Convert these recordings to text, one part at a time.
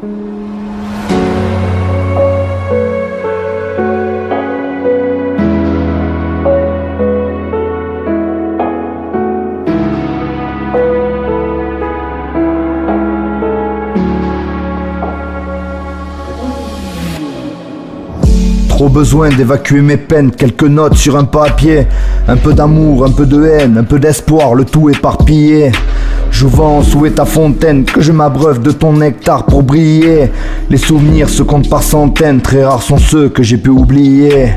Trop besoin d'évacuer mes peines, quelques notes sur un papier. Un peu d'amour, un peu de haine, un peu d'espoir, le tout éparpillé. Jouvence, où est ta fontaine? Que je m'abreuve de ton nectar pour briller. Les souvenirs se comptent par centaines, très rares sont ceux que j'ai pu oublier.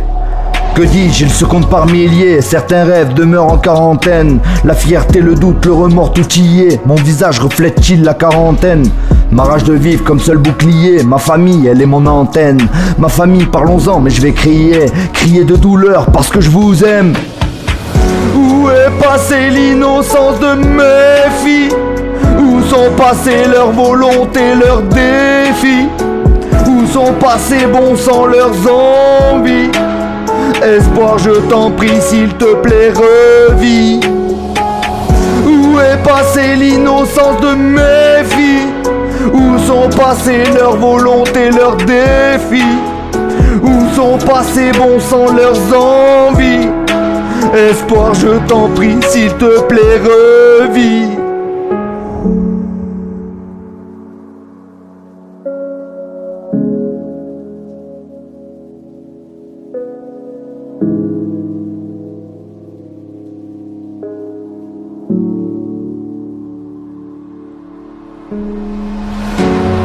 Que dis-je, ils se comptent par milliers, certains rêves demeurent en quarantaine. La fierté, le doute, le remords, tout y est. Mon visage reflète-t-il la quarantaine? Ma rage de vivre comme seul bouclier. Ma famille, elle est mon antenne. Ma famille, parlons-en, mais je vais crier. Crier de douleur parce que je vous aime. Où est passée l'innocence de mes filles? Où sont passées leur volonté, leurs défis? Où sont passés bon sang leurs envies? Espoir, je t'en prie, s'il te plaît, revis. Où est passée l'innocence de mes filles? Où sont passées leurs volontés, leurs défis? Où sont passés bon sang leurs envies? Espoir, je t'en prie, s'il te plaît, revis.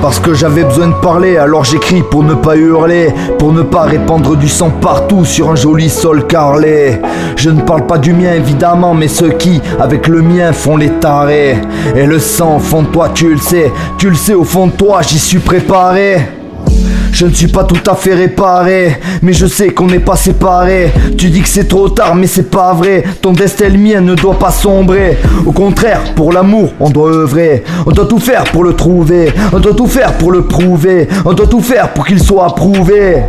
Parce que j'avais besoin de parler, alors j'écris pour ne pas hurler, pour ne pas répandre du sang partout sur un joli sol carrelé. Je ne parle pas du mien évidemment, mais ceux qui, avec le mien, font les tarés. Et le sang au fond de toi, tu le sais au fond de toi, j'y suis préparé. Je ne suis pas tout à fait réparé, mais je sais qu'on n'est pas séparés. Tu dis que c'est trop tard, mais c'est pas vrai. Ton destin et le mien ne doit pas sombrer. Au contraire, pour l'amour, on doit œuvrer. On doit tout faire pour le trouver. On doit tout faire pour le prouver. On doit tout faire pour qu'il soit approuvé.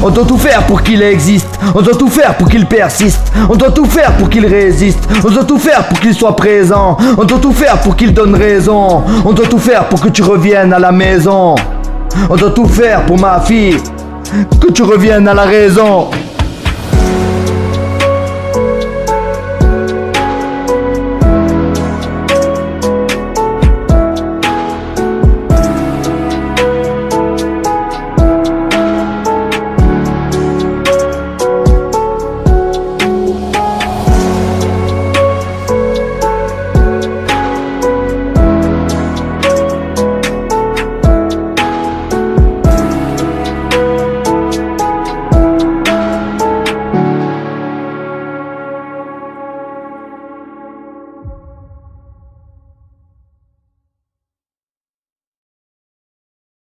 On doit tout faire pour qu'il existe. On doit tout faire pour qu'il persiste. On doit tout faire pour qu'il résiste. On doit tout faire pour qu'il soit présent. On doit tout faire pour qu'il donne raison. On doit tout faire pour que tu reviennes à la maison. On doit tout faire pour ma fille, que tu reviennes à la raison.